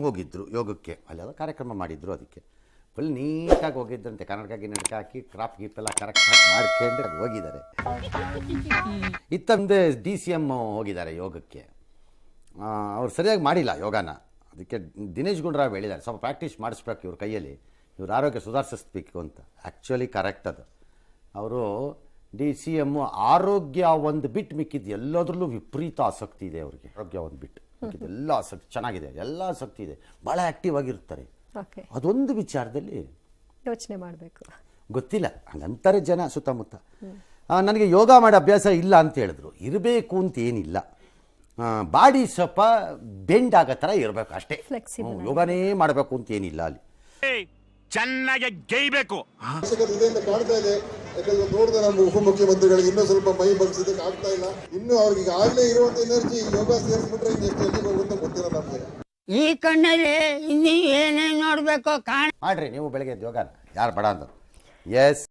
ಹೋಗಿದ್ದರು ಯೋಗಕ್ಕೆ, ಅಲ್ಲೆಲ್ಲ ಕಾರ್ಯಕ್ರಮ ಮಾಡಿದ್ರು. ಅದಕ್ಕೆ ಫುಲ್ ನೀಟಾಗಿ ಹೋಗಿದ್ರಂತೆ, ಕನ್ನಡಕ್ಕಾಗಿ ನಡಕ ಹಾಕಿ ಕ್ರಾಪ್ ಗೀಪೆಲ್ಲ ಕರೆಕ್ಟಾಗಿ ಮಾಡ್ಕೊಂಡು ಹೋಗಿದ್ದಾರೆ. ಇತ್ತಂದೆ DCM ಹೋಗಿದ್ದಾರೆ ಯೋಗಕ್ಕೆ. ಅವ್ರು ಸರಿಯಾಗಿ ಮಾಡಿಲ್ಲ ಯೋಗನ. ಅದಕ್ಕೆ ದಿನೇಶ್ ಗುಂಡೂರಾವ್ ಹೇಳಿದ್ದಾರೆ, ಸ್ವಲ್ಪ ಪ್ರಾಕ್ಟೀಸ್ ಮಾಡಿಸ್ಬೇಕು ಇವ್ರ ಕೈಯಲ್ಲಿ, ಇವ್ರ ಆರೋಗ್ಯ ಸುಧಾರಿಸಬೇಕು ಅಂತ. ಆ್ಯಕ್ಚುಲಿ ಕರೆಕ್ಟ್ ಅದು. ಅವರು DCM ಆರೋಗ್ಯ ಒಂದು ಬಿಟ್ಟು ಮಿಕ್ಕಿದ್ದು ಎಲ್ಲದರಲ್ಲೂ ವಿಪರೀತ ಆಸಕ್ತಿ ಇದೆ ಅವ್ರಿಗೆ. ಆರೋಗ್ಯ ಒಂದು ಬಿಟ್ಟು ಮಿಕ್ಕಿದ್ದು ಎಲ್ಲ ಆಸಕ್ತಿ ಚೆನ್ನಾಗಿದೆ, ಎಲ್ಲ ಆಸಕ್ತಿ ಇದೆ, ಭಾಳ ಆ್ಯಕ್ಟಿವ್ ಆಗಿರ್ತಾರೆ. ಅದೊಂದು ವಿಚಾರದಲ್ಲಿ ಯೋಚನೆ ಮಾಡಬೇಕು. ಗೊತ್ತಿಲ್ಲ, ಹಂಗಂತಾರೆ ಜನ ಸುತ್ತಮುತ್ತ. ನನಗೆ ಯೋಗ ಮಾಡೋ ಅಭ್ಯಾಸ ಇಲ್ಲ ಅಂತ ಹೇಳಿದ್ರು. ಇರಬೇಕು ಅಂತ ಏನಿಲ್ಲ, ಬಾಡಿ ಸ್ವಲ್ಪ ಬೆಂಡ್ ಆಗೋ ಥರ ಇರಬೇಕು ಅಷ್ಟೇ. ಯೋಗನೇ ಮಾಡಬೇಕು ಅಂತ ಏನಿಲ್ಲ. ಅಲ್ಲಿ ಚೆನ್ನಾಗಿ ಗೈಬೇಕು ಕಾಣ್ತಾ ಇದೆ. ಯಾಕಂದ್ರೆ ನೋಡಿದ್ರೆ ನಮ್ಮ ಉಪಮುಖ್ಯಮಂತ್ರಿಗಳಿಗೆ ಇನ್ನೂ ಸ್ವಲ್ಪ ಮೈ ಬಗ್ಸಿದಕ್ಕೆ ಆಗ್ತಾ ಇಲ್ಲ. ಇನ್ನು ಅವ್ರಿಗೆ ಆಗಲೇ ಇರುವಂತ ಎನರ್ಜಿ ಯೋಗ ಸೇರಿಸ್ಬಿಟ್ರೆ ಇನ್ನೆಷ್ಟು ಎಲ್ಲಿಗೆ ಹೋಗುತ್ತೋ ಗೊತ್ತಿಲ್ಲ ನಮಗೆ. ಈ ಕಣ್ಣಲ್ಲಿ ಇನ್ನೂ ಏನೇನು ನೋಡ್ಬೇಕು ಮಾಡ್ರಿ ನೀವು ಬೆಳಗ್ಗೆ ಯೋಗನ, ಯಾರು ಬೇಡ ಅಂದರು. ಎಸ್